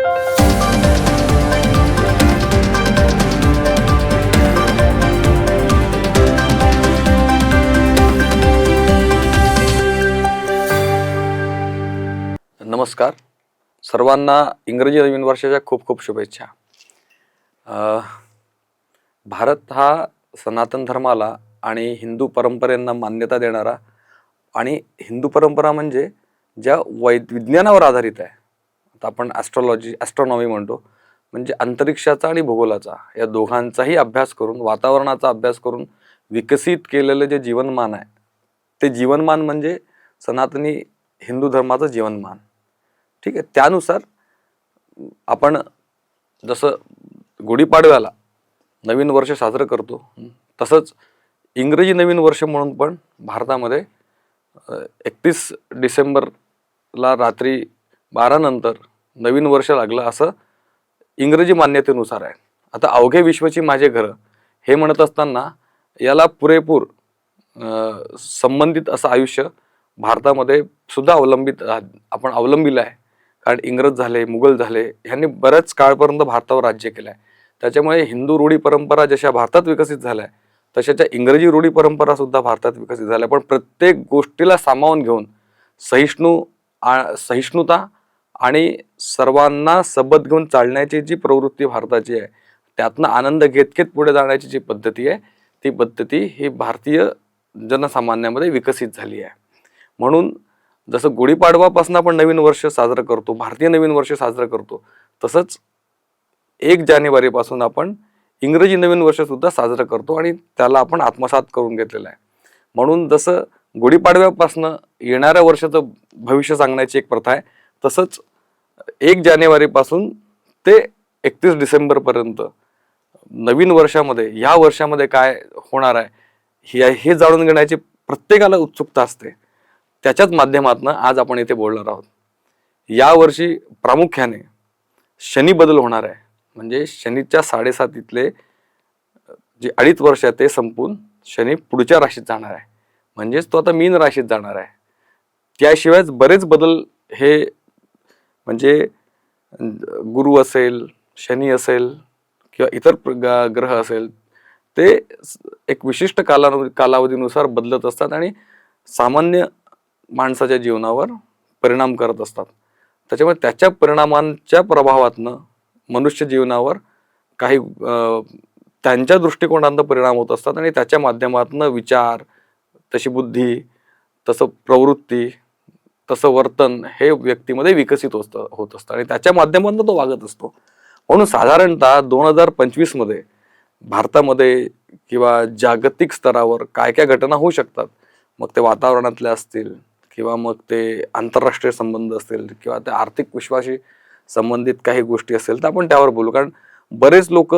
नमस्कार सर्वांना इंग्रजी नवीन वर्षाच्या खूप खूप शुभेच्छा. भारत हा सनातन धर्माला आणि हिंदू परंपरेंना मान्यता देणारा आणि हिंदू परंपरा म्हणजे ज्या विज्ञानावर आधारित आहे. आता आपण ॲस्ट्रॉनॉमी म्हणतो, म्हणजे अंतरिक्षाचा आणि भूगोलाचा या दोघांचाही अभ्यास करून, वातावरणाचा अभ्यास करून विकसित केलेलं जे जीवनमान आहे, ते जीवनमान म्हणजे सनातनी हिंदू धर्माचं जीवनमान. ठीक आहे. त्यानुसार आपण जसं गुढीपाडव्याला नवीन वर्ष साजरं करतो, तसंच इंग्रजी नवीन वर्ष म्हणून पण भारतामध्ये 31 डिसेंबरला रात्री 12 नंतर नवीन वर्ष लागलं असं इंग्रजी मान्यतेनुसार आहे. आता अवघे विश्वाची माझे घर हे म्हणत असताना याला पुरेपूर संबंधित असं आयुष्य भारतामध्ये सुद्धा आपण अवलंबिलं आहे. कारण इंग्रज झाले, मुघल झाले, ह्यांनी बऱ्याच काळपर्यंत भारतावर राज्य केलं आहे. त्याच्यामुळे हिंदू रूढी परंपरा जशा भारतात विकसित झाल्या तशाच्या इंग्रजी रूढी परंपरा सुद्धा भारतात विकसित झाल्या. पण प्रत्येक गोष्टीला सामावून घेऊन सहिष्णुता आणि सर्वांना सोबत घेऊन चालण्याची जी प्रवृत्ती भारताची आहे, त्यातनं आनंद घेत घेत पुढे जाण्याची जी पद्धती आहे, ती पद्धती ही भारतीय जनसामान्यामध्ये विकसित झाली आहे. म्हणून जसं गुढीपाडवापासून आपण नवीन वर्ष साजरं करतो, भारतीय नवीन वर्ष साजरं करतो, तसंच 1 जानेवारीपासून आपण इंग्रजी नवीन वर्ष सुद्धा साजरं करतो आणि त्याला आपण आत्मसात करून घेतलेलं आहे. म्हणून जसं गुढीपाडव्यापासून येणाऱ्या वर्षाचं भविष्य सांगण्याची एक प्रथा आहे, तसंच 1 जानेवारीपासून ते 31 डिसेंबरपर्यंत नवीन वर्षामध्ये, ह्या वर्षामध्ये काय होणार आहे हे जाणून घेण्याची प्रत्येकाला उत्सुकता असते. त्याच्याच माध्यमातून आज आपण इथे बोलणार आहोत. यावर्षी प्रामुख्याने शनी बदल होणार आहे. म्हणजे शनीच्या 7.5 जे 2.5 वर्ष आहे ते संपून शनी पुढच्या राशीत जाणार आहे. म्हणजेच तो आता मीन राशीत जाणार आहे. त्याशिवाय बरेच बदल हे म्हणजे गुरु असेल, शनी असेल किंवा इतर ग्रह असेल, ते एक विशिष्ट कालावधीनुसार बदलत असतात आणि सामान्य माणसाच्या जीवनावर परिणाम करत असतात. त्याच्यामुळे त्याच्या परिणामांच्या प्रभावातनं मनुष्य जीवनावर काही त्यांच्या दृष्टिकोनातनं परिणाम होत असतात आणि त्याच्या माध्यमातून विचार, तशी बुद्धी, तसं प्रवृत्ती, तसं वर्तन हे व्यक्तीमध्ये विकसित होत असतं आणि त्याच्या माध्यमातून तो वागत असतो. म्हणून साधारणतः 2025 मध्ये भारतामध्ये किंवा जागतिक स्तरावर काय काय घटना होऊ शकतात, मग ते वातावरणातल्या असतील किंवा मग ते आंतरराष्ट्रीय संबंध असतील किंवा त्या आर्थिक विश्वाशी संबंधित काही गोष्टी असेल, तर आपण त्यावर बोलू. कारण बरेच लोक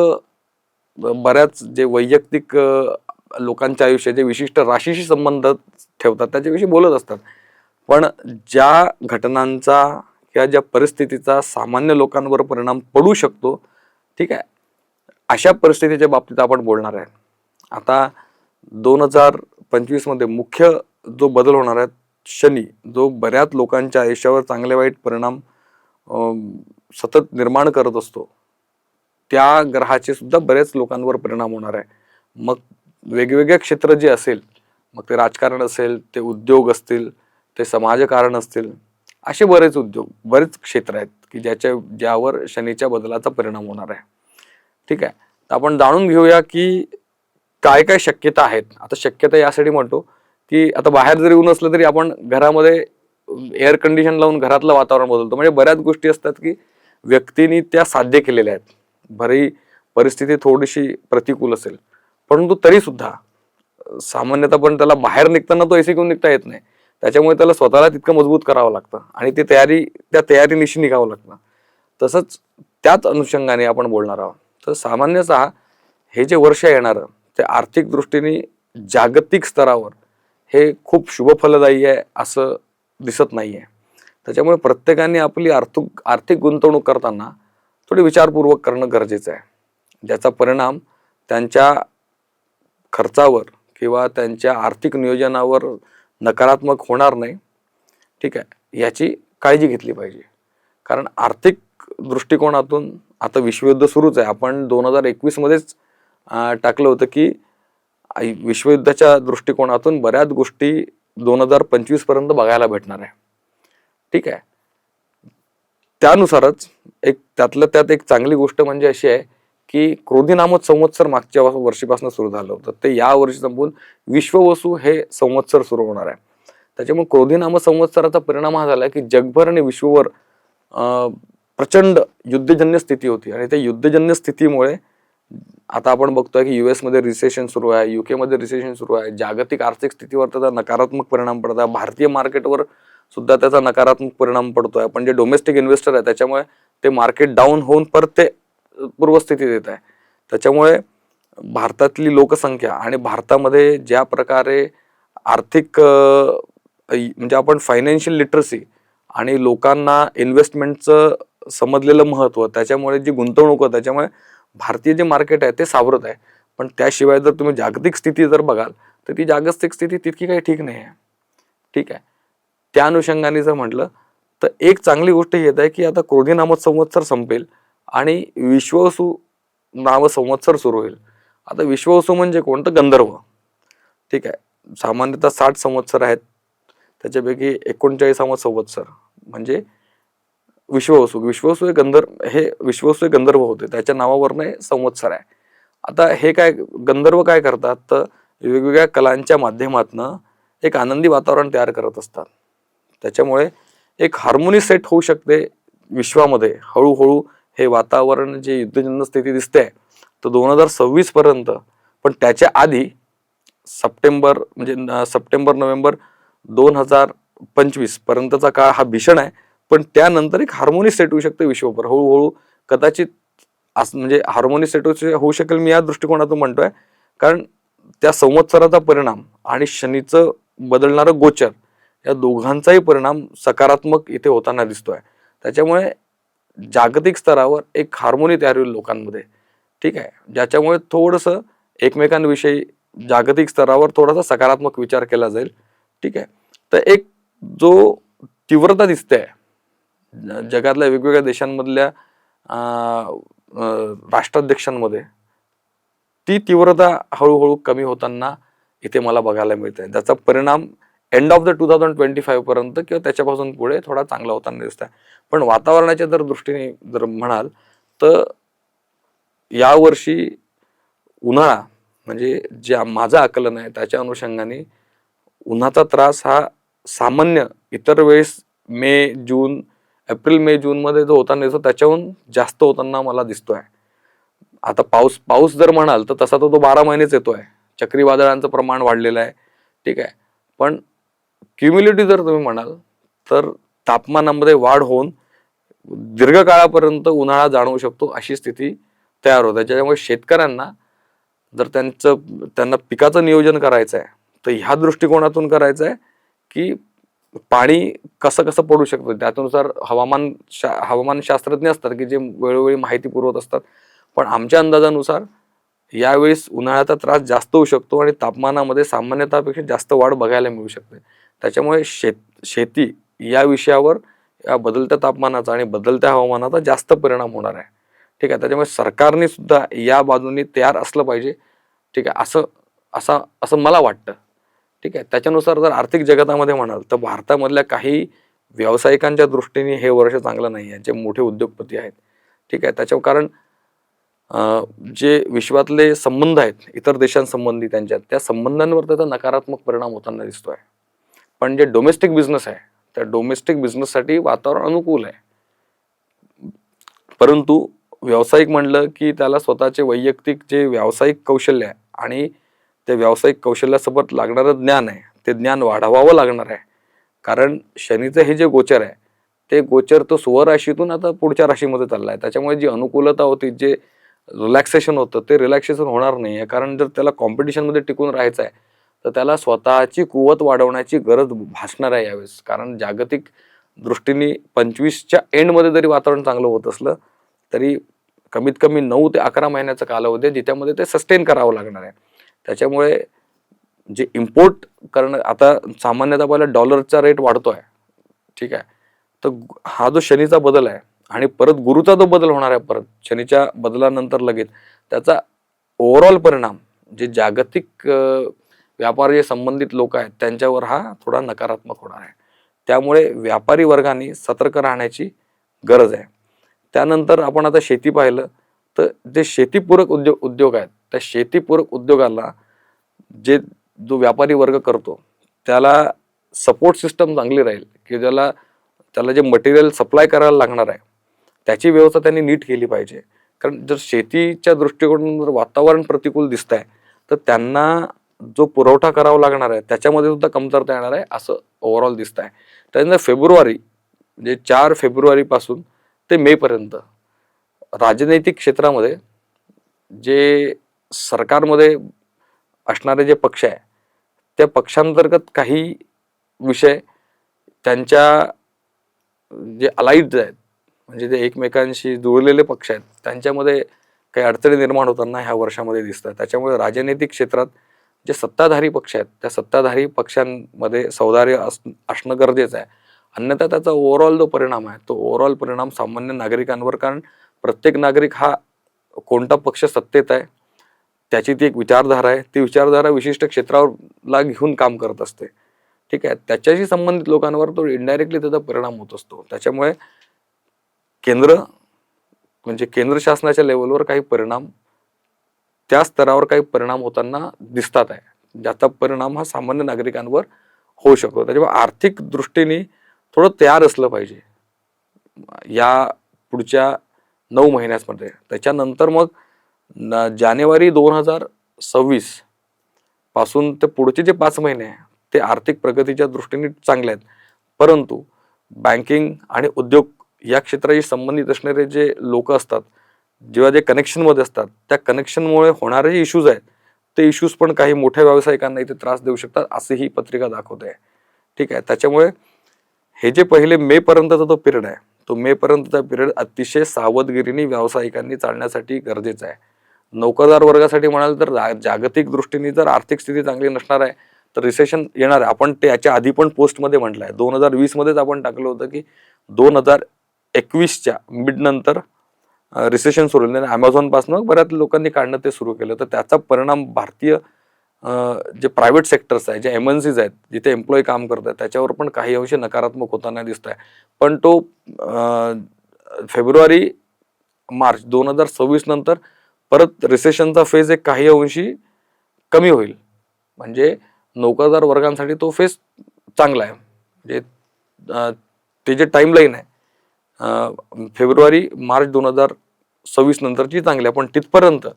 बऱ्याच जे वैयक्तिक लोकांच्या आयुष्यात जे विशिष्ट राशीशी संबंध ठेवतात त्याच्याविषयी बोलत असतात. पण ज्या घटनांचा किंवा ज्या परिस्थितीचा सामान्य लोकांवर परिणाम पडू शकतो, ठीक आहे, अशा परिस्थितीच्या बाबतीत आपण बोलणार आहे. आता 2025 मध्ये मुख्य जो बदल होणार आहे, शनी, जो बऱ्याच लोकांच्या आयुष्यावर चांगले वाईट परिणाम सतत निर्माण करत असतो, त्या ग्रहाचे सुद्धा बरेच लोकांवर परिणाम होणार आहे. मग वेगवेगळे क्षेत्र जे असेल, मग ते राजकारण असेल, ते उद्योग असतील, ते समाजकारण असतील, असे बरेच क्षेत्र आहेत की ज्यावर शनीच्या बदलाचा परिणाम होणार आहे. ठीक आहे. तर आपण जाणून घेऊया की काय काय शक्यता आहेत. आता शक्यता यासाठी म्हणतो की आता बाहेर जरी ऊन असलं तरी आपण घरामध्ये एअर कंडिशन लावून घरातलं वातावरण बदलतो. म्हणजे बऱ्याच गोष्टी असतात की व्यक्तीने त्या साध्य केलेल्या आहेत. भरी परिस्थिती थोडीशी प्रतिकूल असेल, परंतु तरी सुद्धा सामान्यतः पण त्याला बाहेर निघताना तो एसी घेऊन निघता येत नाही. त्याच्यामुळे त्याला स्वतःला तितकं मजबूत करावं लागतं आणि त्या तयारीनिशी निघावं लागतं. तसंच त्याच अनुषंगाने आपण बोलणार आहोत. तर सामान्यतः हे जे वर्ष येणारं ते आर्थिक दृष्टीने जागतिक स्तरावर हे खूप शुभफलदायी आहे असं दिसत नाहीये. त्याच्यामुळे प्रत्येकाने आपली आर्थिक गुंतवणूक करताना थोडी विचारपूर्वक करणं गरजेचं आहे. ज्याचा परिणाम त्यांच्या खर्चावर किंवा त्यांच्या आर्थिक नियोजनावर नकारात्मक होणार नाही. ठीक आहे, याची काळजी घेतली पाहिजे. कारण आर्थिक दृष्टिकोनातून आता विश्वयुद्ध सुरूच आहे. आपण 2021 मध्येच टाकलं होतं की विश्वयुद्धाच्या दृष्टिकोनातून बऱ्याच गोष्टी 2025 पर्यंत बघायला भेटणार आहे. ठीक आहे. त्यानुसारच त्यातल्या त्यात एक चांगली गोष्ट म्हणजे अशी आहे की क्रोधी नामक संवत्सर मागच्या वर्षीपासून सुरू झालं होतं, ते या वर्षी संपून विश्ववसू हे संवत्सर सुरू होणार आहे. त्याच्यामुळे क्रोधी नामक संवत्सराचा परिणाम हा झाला की जगभर आणि विश्वभर प्रचंड युद्धजन्य स्थिती होती आणि त्या युद्धजन्य स्थितीमुळे आता आपण बघतोय की US मध्ये रिसेशन सुरू आहे, UK मध्ये रिसेशन सुरू आहे. जागतिक आर्थिक स्थितीवर त्याचा नकारात्मक परिणाम पडत आहे. भारतीय मार्केटवर सुद्धा त्याचा नकारात्मक परिणाम पडतोय. पण जे डोमेस्टिक इन्व्हेस्टर आहे त्याच्यामुळे ते मार्केट डाऊन होऊन परत ते पूर्वस्थितीत येत आहे. त्याच्यामुळे भारतातली लोकसंख्या आणि भारतामध्ये ज्या प्रकारे आर्थिक म्हणजे आपण फायनान्शियल लिटरसी आणि लोकांना इन्व्हेस्टमेंटचं समजलेलं महत्त्व, त्याच्यामुळे जी गुंतवणूक आहे त्याच्यामुळे भारतीय जे मार्केट आहे ते सावरत आहे. पण त्याशिवाय जर तुम्ही जागतिक स्थिती जर बघाल तर ती जागतिक स्थिती तितकी काही ठीक नाही आहे. ठीक आहे. त्या अनुषंगाने जर म्हटलं तर एक चांगली गोष्ट ही येत आहे की आता क्रोधी नामक संवत्सर संपेल आणि विश्ववसू नाम संवत्सर सुरू होईल. आता विश्ववसू म्हणजे कोणतं? गंधर्व. ठीक आहे. सामान्यतः 60 संवत्सर आहेत, त्याच्यापैकी 39वां संवत्सर म्हणजे विश्ववसू. विश्ववसू हे गंधर्व होते, त्याच्या नावावरनं हे संवत्सर आहे. आता हे काय गंधर्व काय करतात तर वेगवेगळ्या कलांच्या माध्यमातून एक आनंदी वातावरण तयार करत असतात. त्याच्यामुळे एक हार्मोनी सेट होऊ शकते विश्वामध्ये हळूहळू. हे वातावरण जे युद्धजन्य स्थिती दिसते तर 2026 पर्यंत, पण त्याच्या आधी सप्टेंबर नोव्हेंबर 2025 पर्यंतचा काळ हा भीषण आहे. पण त्यानंतर एक हार्मोनी सेट होऊ शकते विश्वभर हळूहळू. कदाचित म्हणजे हार्मोनी सेट होऊ शकेल मी या दृष्टिकोनातून म्हणतोय, कारण त्या संवत्सराचा परिणाम आणि शनीचं बदलणारं गोचर या दोघांचाही परिणाम सकारात्मक इथे होताना दिसतोय. त्याच्यामुळे जागतिक स्तरावर एक हार्मोनी तयार होईल लोकांमध्ये. ठीक आहे. ज्याच्यामुळे थोडंसं एकमेकांविषयी जागतिक स्तरावर थोडासा सकारात्मक विचार केला जाईल. ठीक आहे. तर एक जो तीव्रता दिसते जगातल्या वेगवेगळ्या देशांमधल्या राष्ट्राध्यक्षांमध्ये, ती तीव्रता हळूहळू कमी होताना इथे मला बघायला मिळते. त्याचा परिणाम एंड ऑफ द 2025 पर्यंत किंवा त्याच्यापासून पुढे थोडा चांगला होताना दिसत आहे. पण वातावरणाच्या जर दृष्टीने जर म्हणाल तर यावर्षी उन्हाळा म्हणजे जे माझं आकलन आहे त्याच्या अनुषंगाने उन्हाचा त्रास हा सामान्य इतर वेळेस एप्रिल मे जून मध्ये जो होताना दिसतो त्याच्याहून जास्त होताना मला दिसतोय. आता पाऊस जर म्हणाल तर तसा तो 12 महिनेच येतोय. चक्रीवादळांचं प्रमाण वाढलेलं आहे. ठीक आहे. पण क्युम्युलेटिव्ह जर तुम्ही म्हणाल तर तापमानामध्ये वाढ होऊन दीर्घकाळापर्यंत उन्हाळा जाणवू शकतो अशी स्थिती तयार होते. ज्याच्यामुळे शेतकऱ्यांना जर त्यांना पिकाचं नियोजन करायचं आहे तर ह्या दृष्टिकोनातून करायचं आहे की पाणी कसं कसं पडू शकतं. त्यानुसार हवामान शास्त्रज्ञ असतात की जे वेळोवेळी माहिती पुरवत असतात. पण आमच्या अंदाजानुसार यावेळेस उन्हाळ्याचा त्रास जास्त होऊ शकतो आणि तापमानामध्ये सामान्यतापेक्षा जास्त वाढ बघायला मिळू शकते. त्याच्यामुळे शेती या विषयावर या बदलत्या तापमानाचा आणि बदलत्या हवामानाचा जास्त परिणाम होणार आहे. ठीक आहे. त्याच्यामुळे सरकारने सुद्धा या बाजूने तयार असलं पाहिजे. ठीक आहे. असं मला वाटतं. ठीक आहे. त्याच्यानुसार जर आर्थिक जगतामध्ये म्हणाल तर भारतामधल्या काही व्यावसायिकांच्या दृष्टीने हे वर्ष चांगलं नाही आहे, जे मोठे उद्योगपती आहेत. ठीक आहे. त्याच्या कारण जे विश्वातले संबंध आहेत इतर देशांसंबंधी त्या संबंधांवर त्याचा नकारात्मक परिणाम होताना दिसतोय. पण जे डोमेस्टिक बिझनेस आहे त्या डोमेस्टिक बिझनेससाठी वातावरण अनुकूल आहे. परंतु व्यावसायिक म्हणलं की त्याला स्वतःचे वैयक्तिक जे व्यावसायिक कौशल्य आहे आणि त्या व्यावसायिक कौशल्यासोबत लागणारं ज्ञान आहे ते ज्ञान वाढवावं लागणार आहे. कारण शनीचं हे जे गोचर आहे ते गोचर तो स्वराशीतून आता पुढच्या राशीमध्ये चाललाय. त्याच्यामुळे जी अनुकूलता होती, जे रिलॅक्सेशन होतं ते रिलॅक्सेशन होणार नाही आहे. कारण जर त्याला कॉम्पिटिशनमध्ये टिकून राहायचं आहे तर त्याला स्वतःची कुवत वाढवण्याची गरज भासणार आहे यावेळेस. कारण जागतिक दृष्टीने 25च्या एंडमध्ये जरी वातावरण चांगलं होत असलं तरी कमीत कमी 9 ते 11 महिन्याचा कालावधी आहे जिच्यामध्ये ते सस्टेन करावं लागणार आहे. त्याच्यामुळे जे इम्पोर्ट करणं आता सामान्यतः पहिला डॉलरचा रेट वाढतोय. ठीक आहे. तर हा जो शनीचा बदल आहे आणि परत गुरुचा जो बदल होणार आहे, परत शनीच्या बदलानंतर लगेच त्याचा ओव्हरऑल परिणाम जे जागतिक व्यापार जे संबंधित लोक आहेत त्यांच्यावर हा थोडा नकारात्मक होणार आहे. त्यामुळे व्यापारी वर्गाने सतर्क राहण्याची गरज आहे. त्यानंतर आपण आता शेती पाहिलं तर जे शेतीपूरक उद्योग आहेत, त्या शेतीपूरक उद्योगाला जे जो व्यापारी वर्ग करतो त्याला सपोर्ट सिस्टम चांगली राहील, की त्याला जे मटेरियल सप्लाय करायला लागणार आहे त्याची व्यवस्था त्यांनी नीट केली पाहिजे. कारण जर शेतीच्या दृष्टिकोनातून जर वातावरण प्रतिकूल दिसत आहे तर त्यांना जो पुरवठा करावा लागणार आहे त्याच्यामध्ये सुद्धा कमतरता येणार आहे असं ओव्हरऑल दिसत आहे. त्यानंतर फेब्रुवारी म्हणजे 4 फेब्रुवारी पासून ते मे पर्यंत राजनैतिक क्षेत्रामध्ये जे सरकारमध्ये असणारे जे पक्ष आहे त्या पक्षांतर्गत काही विषय त्यांच्या जे अलाइड आहेत म्हणजे ते एकमेकांशी जुळलेले पक्ष आहेत त्यांच्यामध्ये काही अडचणी निर्माण होताना ह्या वर्षामध्ये दिसतात. त्याच्यामुळे राजनैतिक क्षेत्रात जे सत्ताधारी पक्ष आहेत त्या सत्ताधारी पक्षांमध्ये सौहार्द असणं गरजेचं आहे. अन्यथा त्याचा ओव्हरऑल जो परिणाम आहे तो ओव्हरऑल परिणाम सामान्य नागरिकांवर, कारण प्रत्येक नागरिक हा कोणता पक्ष सत्तेत आहे त्याची ती एक विचारधारा आहे, ती विचारधारा विशिष्ट क्षेत्राला घेऊन काम करत असते. ठीक आहे, त्याच्याशी संबंधित लोकांवर तो इनडायरेक्टली त्याचा परिणाम होत असतो. त्याच्यामुळे केंद्र शासनाच्या लेवलवर काही परिणाम, त्या स्तरावर काही परिणाम होताना दिसतात आहे, ज्याचा परिणाम हा सामान्य नागरिकांवर होऊ शकतो. त्याच्यामुळे आर्थिक दृष्टीने थोडं तयार असलं पाहिजे या पुढच्या 9 महिन्यामध्ये. त्याच्यानंतर मग जानेवारी 2026 पासून ते पुढचे जे 5 महिने आहे ते आर्थिक प्रगतीच्या दृष्टीने चांगले आहेत. परंतु बँकिंग आणि उद्योग या क्षेत्राशी संबंधित असणारे जे लोक असतात, जेव्हा जे कनेक्शनमध्ये असतात त्या कनेक्शनमुळे होणारे जे इश्यूज आहेत ते इश्यूज पण काही मोठ्या व्यावसायिकांना इथे त्रास देऊ शकतात असे ही पत्रिका दाखवते आहे. ठीक आहे, त्याच्यामुळे हे जे पहिले मे पर्यंतचा जो पिरियड आहे तो मे पर्यंतचा पिरियड अतिशय सावधगिरीने व्यावसायिकांनी चालण्यासाठी गरजेचा आहे. नोकरदार वर्गासाठी म्हणाल तर जागतिक दृष्टीने जर आर्थिक स्थिती चांगली नसणार आहे तर रिसेशन येणार आहे. आपण ते याच्या आधी पण पोस्टमध्ये म्हटलं आहे, 2020 मध्येच आपण टाकलं होतं की 2021च्या मिड नंतर रिसेशन सुरू होईल. अमेझॉन पासून बऱ्याच लोकांनी काढणं ते सुरू केलं, तर त्याचा परिणाम भारतीय जे प्रायव्हेट सेक्टर्स आहे, जे MNCs आहेत, जिथे एम्प्लॉई काम करतात त्याच्यावर पण काही अंशी नकारात्मक होताना दिसत आहे. पण तो फेब्रुवारी मार्च 2026 नंतर परत रिसेशनचा फेज एक काही अंशी कमी होईल. म्हणजे नोकरदार वर्गांसाठी तो फेज चांगला आहे. म्हणजे ते जे टाईमलाईन आहे फेब्रुवारी मार्च 2026 नंतरची चांगली आहे. पण तिथपर्यंत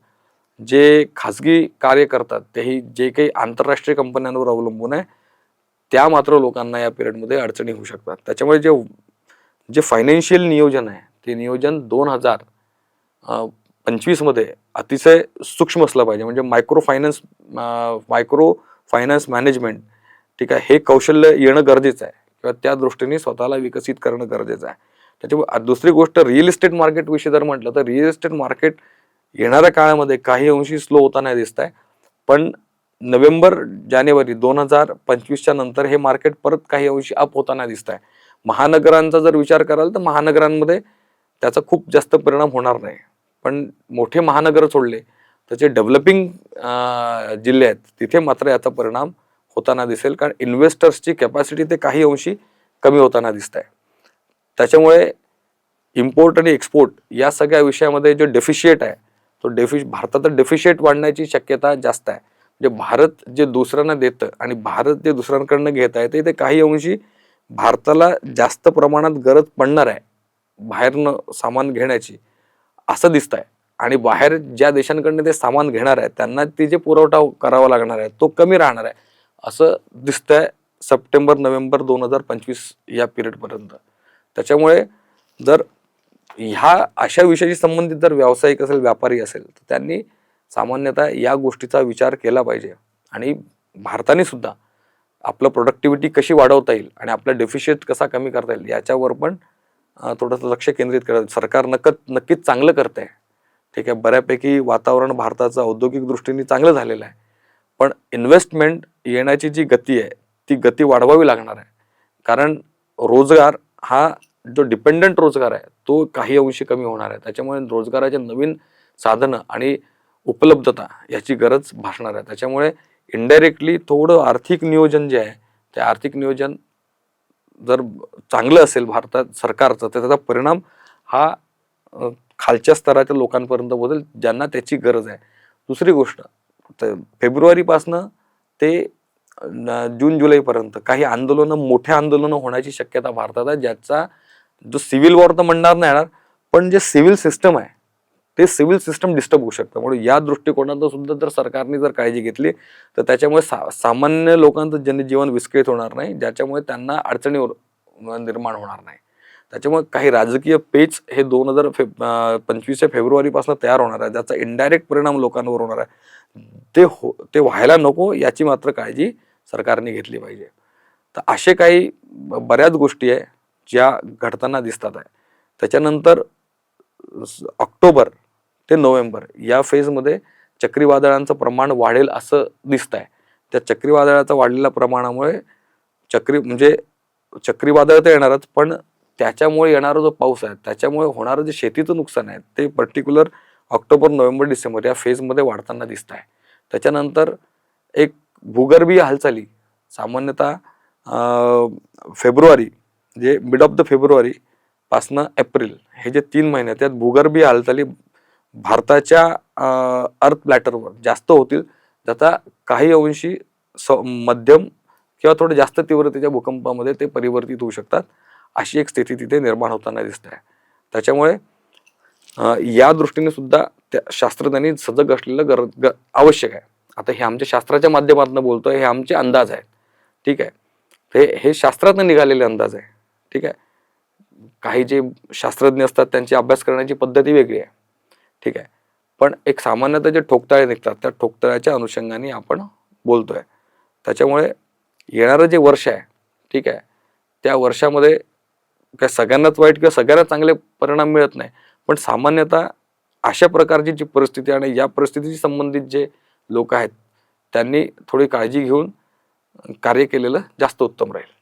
जे खाजगी कार्य करतात तेही जे काही आंतरराष्ट्रीय कंपन्यांवर अवलंबून आहे त्या मात्र लोकांना या पिरियडमध्ये अडचणी होऊ शकतात. त्याच्यामुळे जे फायनान्शियल नियोजन आहे ते नियोजन 2025 मध्ये अतिशय सूक्ष्म असलं पाहिजे. म्हणजे मायक्रो फायनान्स मॅनेजमेंट, ठीक आहे, हे कौशल्य येणं गरजेचं आहे किंवा त्या दृष्टीने स्वतःला विकसित करणं गरजेचं आहे. त्याच्यामुळे दुसरी गोष्ट, रिअल इस्टेट मार्केट विषयी जर म्हटलं तर रिअल इस्टेट मार्केट येणाऱ्या काळामध्ये काही अंशी स्लो होताना दिसत आहे. पण नोव्हेंबर जानेवारी 2025च्या नंतर हे मार्केट परत काही अंशी अप होताना दिसत आहे. महानगरांचा जर विचार कराल तर महानगरांमध्ये त्याचा खूप जास्त परिणाम होणार नाही. पण मोठे महानगर सोडले त्याचे डेव्हलपिंग जिल्हे आहेत तिथे मात्र याचा परिणाम होताना दिसेल, कारण इन्व्हेस्टर्सची कॅपॅसिटी ते काही अंशी कमी होताना दिसत आहे. त्याच्यामुळे इम्पोर्ट आणि एक्सपोर्ट या सगळ्या विषयामध्ये जो डेफिशिएट आहे तो भारतात डेफिशिएट वाढण्याची शक्यता जास्त आहे. म्हणजे भारत जे दुसऱ्यांना देतं आणि भारत जे दुसऱ्यांकडनं घेत आहे ते काही अंशी भारताला जास्त प्रमाणात गरज पडणार आहे बाहेरनं सामान घेण्याची असं दिसत आहे. आणि बाहेर ज्या देशांकडनं ते सामान घेणार आहे त्यांना ते जे पुरवठा करावा लागणार आहे तो कमी राहणार आहे असं दिसतंय सप्टेंबर नोव्हेंबर 2025 या पिरियड पर्यंत. त्याच्यामुळे जर ह्या अशा विषयाशी संबंधित जर व्यावसायिक असेल, व्यापारी असेल तर त्यांनी सामान्यतः या गोष्टीचा विचार केला पाहिजे. आणि भारताने सुद्धा आपलं प्रोडक्टिव्हिटी कशी वाढवता येईल आणि आपला डेफिशिएट कसा कमी करता येईल याच्यावर पण थोडंसं लक्ष केंद्रित करायचं. सरकार नक्कीच चांगलं करत आहे, ठीक आहे, बऱ्यापैकी वातावरण भारताचं औद्योगिक दृष्टीने चांगलं झालेलं आहे. पण इन्व्हेस्टमेंट येण्याची जी गती आहे ती गती वाढवावी लागणार आहे. कारण रोजगार हा जो डिपेंडंट रोजगार आहे तो काही अंशी कमी होणार आहे. त्याच्यामुळे रोजगाराचे नवीन साधनं आणि उपलब्धता याची गरज भासणार आहे. त्याच्यामुळे इनडायरेक्टली थोडं आर्थिक नियोजन जे आहे ते आर्थिक नियोजन जर चांगलं असेल भारतात सरकारचं, तर त्याचा परिणाम हा खालच्या स्तराच्या लोकांपर्यंत पोहोचेल ज्यांना त्याची गरज आहे. दुसरी गोष्ट, फेब्रुवारीपासनं ते जून जुलैपर्यंत काही आंदोलनं, मोठ्या आंदोलनं होण्याची शक्यता भारतात आहे, ज्याचा जो सिव्हिल वॉर तर म्हणणार नाही येणार, पण जे सिव्हिल सिस्टम आहे ते सिव्हिल सिस्टम डिस्टर्ब होऊ शकतं. म्हणून या दृष्टिकोनातून सुद्धा जर सरकारने जर काळजी घेतली तर त्याच्यामुळे सामान्य लोकांचं जनजीवन विस्कळीत होणार नाही, ज्याच्यामुळे त्यांना अडचणीवर निर्माण होणार नाही. त्याच्यामुळे काही राजकीय पेच हे 2025 फेब्रुवारीपासून तयार होणार आहे, ज्याचा इनडायरेक्ट परिणाम लोकांवर होणार आहे. ते व्हायला नको याची मात्र काळजी सरकारने घेतली पाहिजे. तर असे काही बऱ्याच गोष्टी आहे ज्या घडताना दिसतात आहे. त्याच्यानंतर ऑक्टोबर ते नोव्हेंबर या फेजमध्ये चक्रीवादळांचं प्रमाण वाढेल असं दिसत आहे. त्या चक्रीवादळाचा वाढलेल्या प्रमाणामुळे म्हणजे चक्रीवादळ तर येणारच, पण त्याच्यामुळे येणारा जो पाऊस आहे त्याच्यामुळे होणारं जे शेतीचं नुकसान आहे ते पर्टिक्युलर ऑक्टोबर नोव्हेंबर डिसेंबर या फेजमध्ये वाढताना दिसत आहे. त्याच्यानंतर एक भूगर्भीय हालचाली सामान्यतः फेब्रुवारी जे मिड ऑफ द फेब्रुवारी पासनं एप्रिल हे जे 3 महिने त्यात भूगर्भीय हालचाली भारताच्या अर्थ प्लॅटरवर जास्त होतील, ज्याचा काही अंशी मध्यम किंवा थोडं जास्त तीव्रतेच्या भूकंपामध्ये ते परिवर्तित होऊ शकतात. अशी एक स्थिती तिथे निर्माण होताना दिसते आहे. त्याच्यामुळे या दृष्टीने सुद्धा त्या शास्त्रज्ञांनी सजग असलेलं आवश्यक आहे. आता हे आमच्या शास्त्राच्या माध्यमातून बोलतोय, हे आमचे अंदाज आहेत, ठीक आहे. हे शास्त्रातनं निघालेले अंदाज आहे, ठीक आहे. काही जे शास्त्रज्ञ असतात त्यांची अभ्यास करण्याची पद्धती वेगळी आहे, ठीक आहे. पण एक सामान्यतः जे ठोकताळे निघतात त्या ठोकताळ्याच्या अनुषंगाने आपण बोलतोय. त्याच्यामुळे येणारं जे वर्ष आहे, ठीक आहे, त्या वर्षामध्ये काय सगळ्यांनाच वाईट किंवा सगळ्यांना चांगले परिणाम मिळत नाही, पण सामान्यतः अशा प्रकारची जी परिस्थिती आणि या परिस्थितीशी संबंधित जे लोक आहेत त्यांनी थोडी काळजी घेऊन कार्य केलेलं जास्त उत्तम राहील.